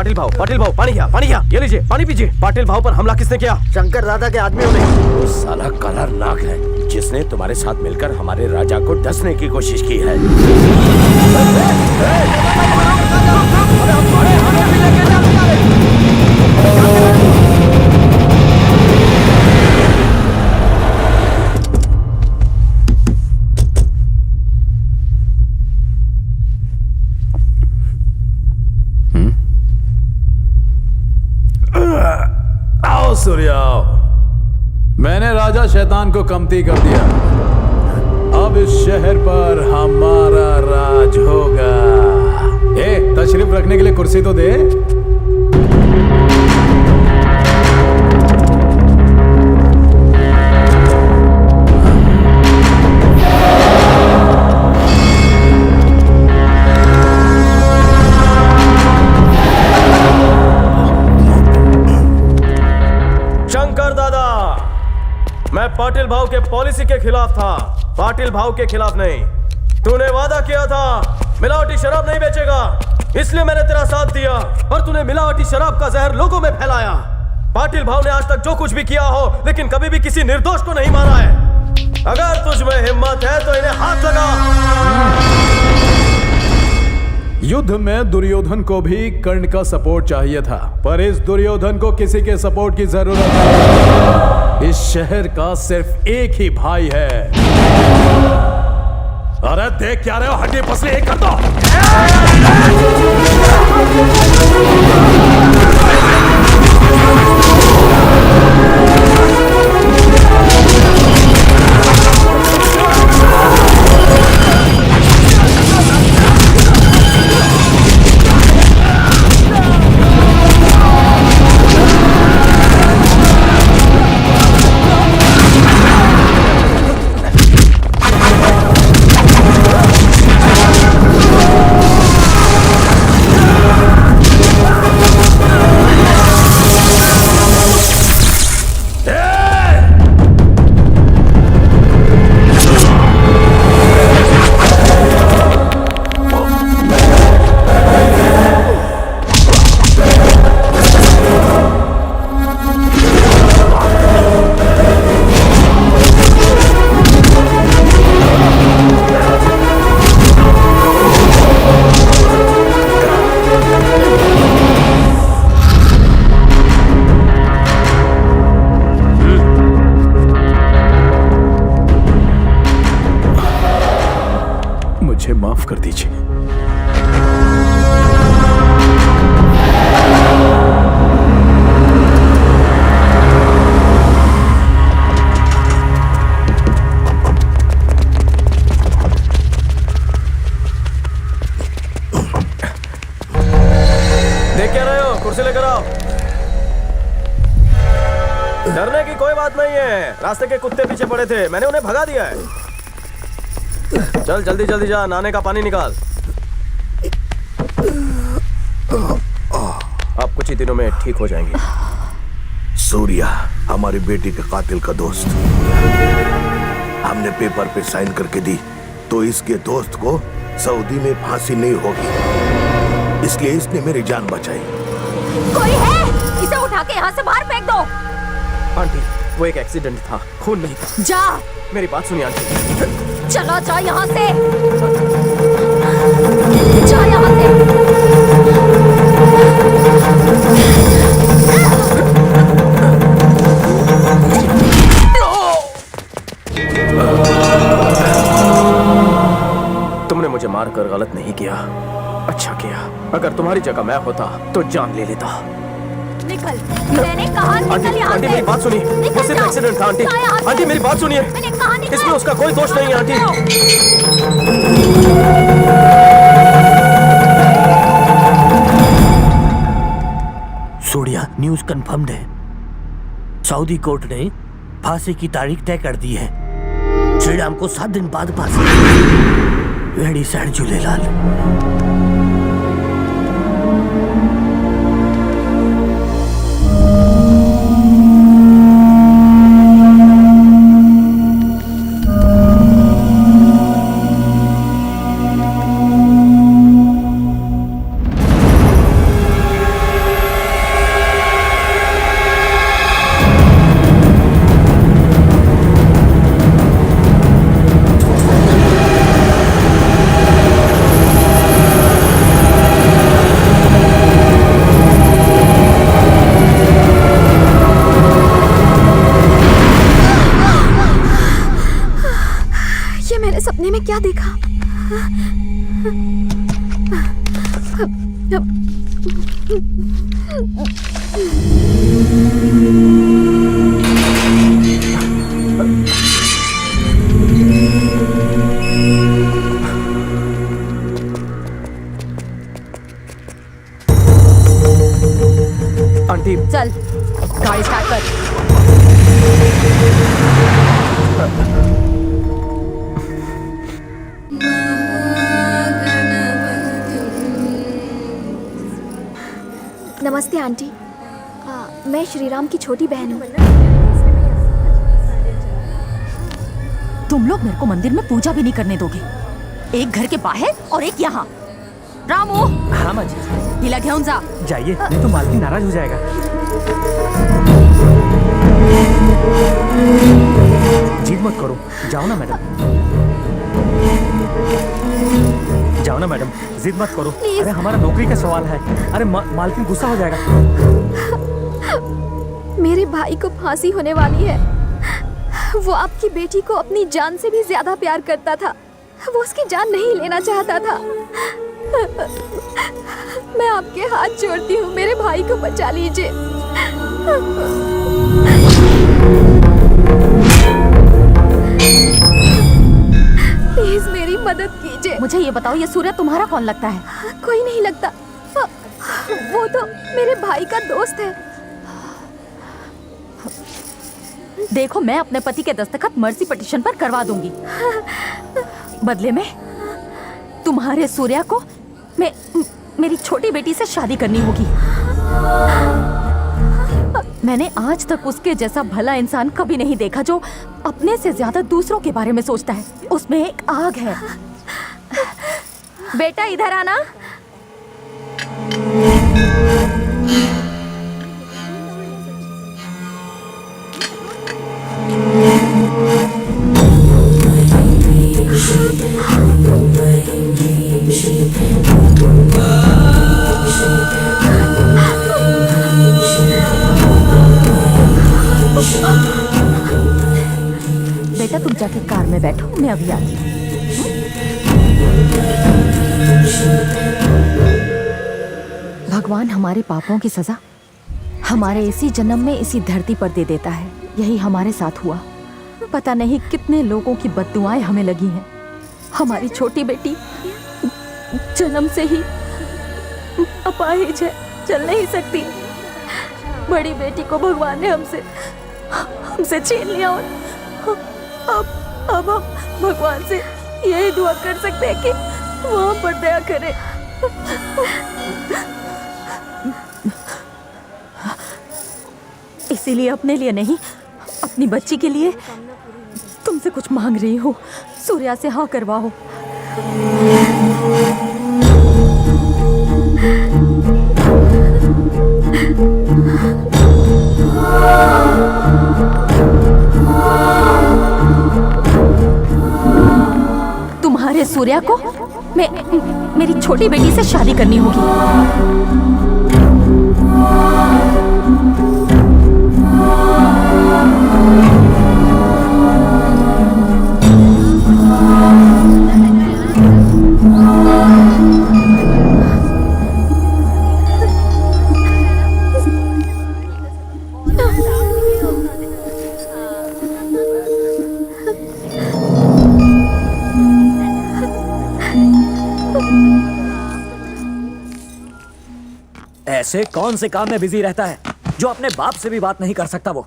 पाटिल भाव पानी क्या ये लीजिए पानी पीजिए। पाटिल भाव पर हमला किसने किया? शंकर दादा के आदमियों ने। वो साला काला नाग है जिसने तुम्हारे साथ मिलकर हमारे राजा को डसने की कोशिश की है। आओ सूर्या आओ। मैंने राजा शैतान को कमती कर दिया। अब इस शहर पर हमारा राज होगा। तशरीफ रखने के लिए कुर्सी तो दे। मैं पाटिल भाव के पॉलिसी के खिलाफ था, पाटिल भाव के खिलाफ नहीं। तूने वादा किया था मिलावटी शराब नहीं बेचेगा, इसलिए मैंने तेरा साथ दिया, पर तूने मिलावटी शराब का जहर लोगों में फैलाया। पाटिल भाव ने आज तक जो कुछ भी किया हो, लेकिन कभी भी किसी निर्दोष को नहीं मारा है। अगर तुझ में हिम्मत है तो इन्हें हाथ लगा। युद्ध में दुर्योधन को भी कर्ण का सपोर्ट चाहिए था, पर इस दुर्योधन को किसी के सपोर्ट की जरूरत नहीं। इस शहर का सिर्फ एक ही भाई है। अरे देख क्या रहे हो, हड्डी पसली एक कर दो। माफ कर दीजिए। देख क्या रहे हो, कुर्सी लेकर आओ। डरने की कोई बात नहीं है, रास्ते के कुत्ते पीछे पड़े थे, मैंने उन्हें भगा दिया है। चल जल्दी जल्दी जा, नहाने का पानी निकाल। आप कुछ ही दिनों में ठीक हो जाएंगे। सूर्या हमारी बेटी के कातिल का दोस्त, हमने पेपर पे साइन करके दी तो इसके दोस्त को सऊदी में फांसी नहीं होगी, इसलिए इसने मेरी जान बचाई। कोई है? इसे उठा के यहाँ से बाहर फेंक दो। आंटी वो एक एक्सीडेंट था, खून नहीं था। जा, मेरी बात सुनिए आंटी। चलो जा यहाँ से, जा यहाँ से। तुमने मुझे मारकर गलत नहीं किया, अच्छा किया। अगर तुम्हारी जगह मैं होता तो जान ले लेता। निकल, मैंने कहा निकल यहाँ से। आंटी मेरी बात सुनिए, वो सिर्फ एक्सीडेंट था आंटी। आंटी मेरी बात सुनिए, इसमें उसका कोई दोष नहीं है आंटी। सूर्या न्यूज़ कंफर्म्ड है, सऊदी कोर्ट ने फांसी की तारीख तय कर दी है। श्री राम को 7 दिन बाद फांसी। वेड़ी सैड झूलेलाल। क्या देखा? आंटी चल गाड़ी स्टार्ट कर। नमस्ते आंटी। मैं श्रीराम की छोटी बहन हूँ। तुम लोग मेरे को मंदिर में पूजा भी नहीं करने दोगे, एक घर के बाहर और एक यहाँ। रामू, हाँ माँ जी, हिला घेऊन जा। जाइए, नहीं तो मालकिन नाराज हो जाएगा। जिद मत करो, जाओ ना मैडम, जाओ ना मैडम, जिद मत करो। अरे हमारा नौकरी का सवाल है। अरे मालकिन गुस्सा हो जाएगा। मेरे भाई को फांसी होने वाली है। वो आपकी बेटी को अपनी जान से भी ज्यादा प्यार करता था। वो उसकी जान नहीं लेना चाहता था। मैं आपके हाथ जोड़ती हूँ, मेरे भाई को बचा लीजिए। प्लीज मेरी मदद कीजिए। मुझे ये बताओ, ये सूर्य तुम्हारा कौन लगता है? कोई नहीं लगता। वो तो मेरे भाई का दोस्त है। देखो, मैं अपने पति के दस्तखत मर्सी पिटीशन पर करवा दूंगी। बदले में तुम्हारे सूर्या को मेरी छोटी बेटी से शादी करनी होगी। मैंने आज तक उसके जैसा भला इंसान कभी नहीं देखा जो अपने से ज्यादा दूसरों के बारे में सोचता है। उसमें एक आग है। बेटा इधर आना। बेटा तुम जाके कार में बैठो, मैं अभी आती हूँ। भगवान हमारे पापों की सजा हमारे इसी जन्म में इसी धरती पर दे देता है। यही हमारे साथ हुआ। पता नहीं कितने लोगों की बद्दुआएं हमें लगी हैं। हमारी छोटी बेटी जन्म से ही अपाहिज है, चल नहीं सकती। बड़ी बेटी को भगवान ने हमसे छीन लिया और अब हम भगवान से यही दुआ कर सकते हैं कि वो हम पर दया करे। इसीलिए अपने लिए नहीं, अपनी बच्ची के लिए तुमसे कुछ मांग रही हूँ। सूर्या से हाँ करवाओ। तुम्हारे सूर्या को मेरी छोटी बेटी से शादी करनी होगी। ऐसे कौन से काम में बिजी रहता है जो अपने बाप से भी बात नहीं कर सकता? वो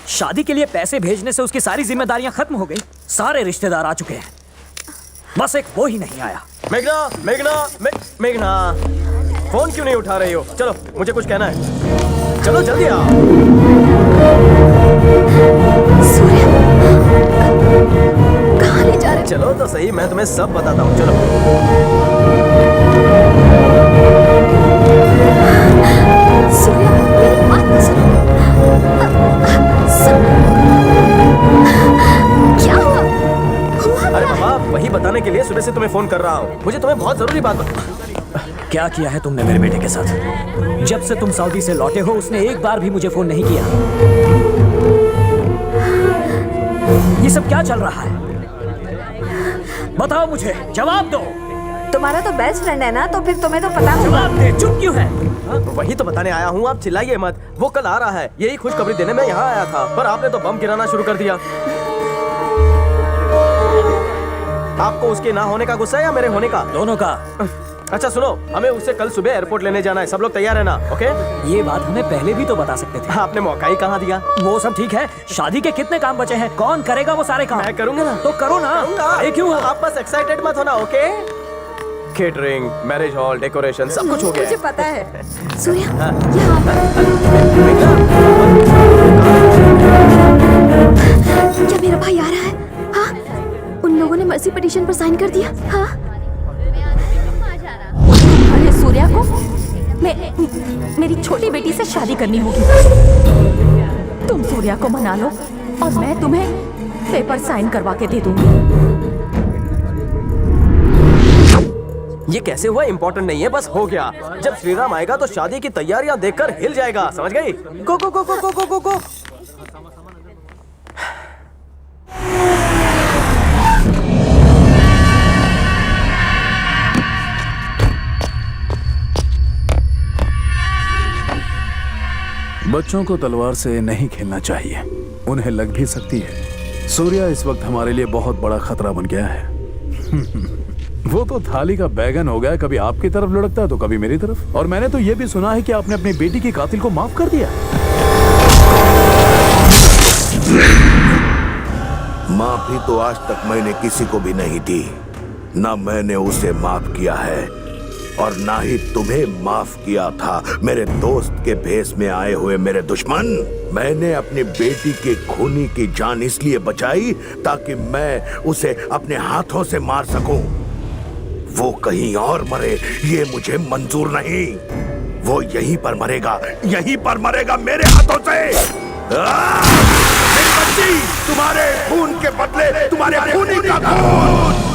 शादी के लिए पैसे भेजने से उसकी सारी जिम्मेदारियां खत्म हो गई। सारे रिश्तेदार आ चुके हैं, बस एक वो ही नहीं आया। मेघना, फोन क्यों नहीं उठा रही हो? चलो, मुझे कुछ कहना है। चलो जल्दी आओ। सूर्या, कहाँ ले जा रहे? चलो तो सही, मैं तुम्हें सब बताता हूँ। चलो। सूर्या, मेरी बात तो सुनो। क्या हुआ? अरे बाबा, वही बताने के लिए सुबह से तुम्हें फोन कर रहा हूँ। मुझे तुम्हें बहुत जरूरी बात क्या किया है तुमने मेरे बेटे के साथ? जब से तुम सऊदी से लौटे हो उसने एक बार भी मुझे फोन नहीं किया। ये सब क्या चल रहा है? बताओ मुझे, जवाब दो। तुम्हारा तो बेस्ट फ्रेंड है ना, तो फिर तुम्हें तो पता होगा। जवाब दे, चुप क्यों है? वही तो बताने आया हूँ, आप चिल्लाइए मत। वो कल आ रहा है, यही खुशखबरी देने में यहाँ आया था, पर आपने तो बम गिराना शुरू कर दिया। आपको उसके ना होने का गुस्सा है या मेरे होने का? दोनों का। अच्छा सुनो, हमें उससे कल सुबह एयरपोर्ट लेने जाना है, सब लोग तैयार है ना? ओके? ये बात हमें पहले भी तो बता सकते थे। आपने मौका ही कहाँ दिया? वो सब ठीक है, शादी के कितने काम बचे हैं? कौन करेगा वो सारे काम? मैं करूंगा ना। तो करो ना। अरे क्यों? आप बस एक्साइटेड मत होना, okay? Catering, marriage hall, decoration, सब कुछ हो गया मुझे है। पता है। सूर्या, यहाँ क्या मेरा भाई आ रहा है? हाँ, उन लोगों ने मर्सी पिटीशन पर साइन कर दिया। हाँ, अरे सूर्या को मेरी छोटी बेटी से शादी करनी होगी। तुम सूर्या को मना लो और मैं तुम्हें पेपर साइन करवा के दे दूंगी। ये कैसे हुआ इम्पोर्टेंट नहीं है, बस हो गया। जब श्रीराम आएगा तो शादी की तैयारियां देखकर हिल जाएगा, समझ गई? गो गो गो गो गो गो गो गो। बच्चों को तलवार से नहीं खेलना चाहिए, उन्हें लग भी सकती है। सूर्या इस वक्त हमारे लिए बहुत बड़ा खतरा बन गया है। वो तो थाली का बैगन हो गया, कभी आपकी तरफ लुढ़कता है तो कभी मेरी तरफ। और मैंने तो ये भी सुना है कि आपने अपनी बेटी की कातिल को माफ कर दिया। माफी तो आज तक मैंने किसी को भी नहीं दी, ना मैंने उसे माफ किया है और ना ही तुम्हें माफ किया था, मेरे दोस्त के भेष में आए हुए मेरे दुश्मन। मैंने अपनी बेटी की खूनी की जान इसलिए बचाई ताकि मैं उसे अपने हाथों से मार सकूं। वो कहीं और मरे ये मुझे मंजूर नहीं। वो यहीं पर मरेगा मेरे हाथों से। मेरी बच्ची, तुम्हारे खून के बदले तुम्हारे खूनी का खून।